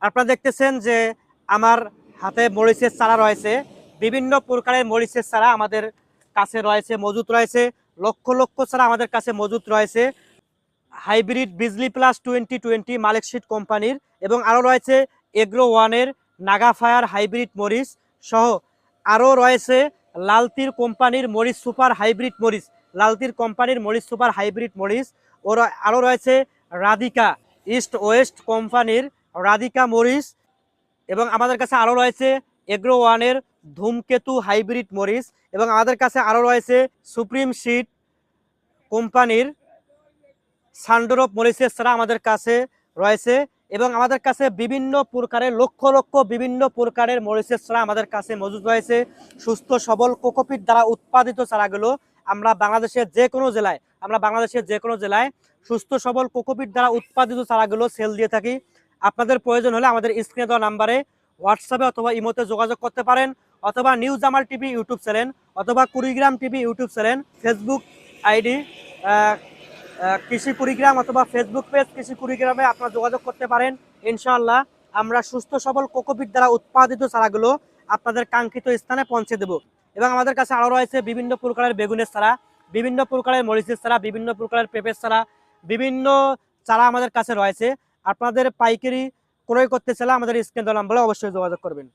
আপনারা দেখতেছেন যে আমার হাতে মরিচের চারা রয়েছে। বিভিন্ন প্রকারের মরিচের চারা আমাদের কাছে রয়েছে, মজুত রয়েছে। লক্ষ লক্ষ চারা আমাদের কাছে মজুত রয়েছে হাইব্রিড বিজলি প্লাস 2020 মালিক সিড কোম্পানির, এবং আরও রয়েছে এগ্রো ওয়ানের নাগা ফায়ার হাইব্রিড মরিচ সহ আরও রয়েছে লালতির কোম্পানির মরিচ সুপার হাইব্রিড মরিচ, লালতির কোম্পানির মরিচ সুপার হাইব্রিড মরিচ। ওর আরও রয়েছে রাধিকা ইস্ট ওয়েস্ট কোম্পানির রাধিকা মরিচ, এবং আমাদের কাছে আরও রয়েছে এগ্রো ওয়ানের ধূমকেতু হাইব্রিড মরিচ, এবং আমাদের কাছে আরও রয়েছে সুপ্রিম সিড কোম্পানির সানড্রপ মরিচের চারা আমাদের কাছে রয়েছে। এবং আমাদের কাছে বিভিন্ন প্রকারের লক্ষ লক্ষ বিভিন্ন প্রকারের মরিচের চারা আমাদের কাছে মজুদ রয়েছে। সুস্থ সবল কোকোপিট দ্বারা উৎপাদিত চারাগুলো আমরা বাংলাদেশের যে কোনো জেলায় সুস্থ সবল কোকোপিট দ্বারা উৎপাদিত চারাগুলো সেল দিয়ে থাকি। আপনাদের প্রয়োজন হলে আমাদের স্ক্রিনে দেওয়া নাম্বারে হোয়াটসঅ্যাপে অথবা ইমোতে যোগাযোগ করতে পারেন, অথবা news Jamal TV YouTube channel অথবা Kurigram TV YouTube channel, Facebook ID কৃষি কুড়িগ্রাম অথবা ফেসবুক পেজ কৃষি কুড়িগ্রামে আপনারা যোগাযোগ করতে পারেন। ইনশাআল্লাহ আমরা সুস্থ সবল কোকোপিট দ্বারা উৎপাদিত চারাগুলো আপনাদের কাঙ্ক্ষিত স্থানে পৌঁছে দেব। এবং আমাদের কাছে আরও রয়েছে বিভিন্ন প্রকারের বেগুনের চারা, বিভিন্ন প্রকারের মরিচের চারা, বিভিন্ন প্রকারের পেঁপের চারা, বিভিন্ন চারা আমাদের কাছে রয়েছে। আপনাদের পাইকারি ক্রয় করতে চাইলে আমাদের স্ক্রিনে দেওয়া নাম্বারে অবশ্যই যোগাযোগ করবেন।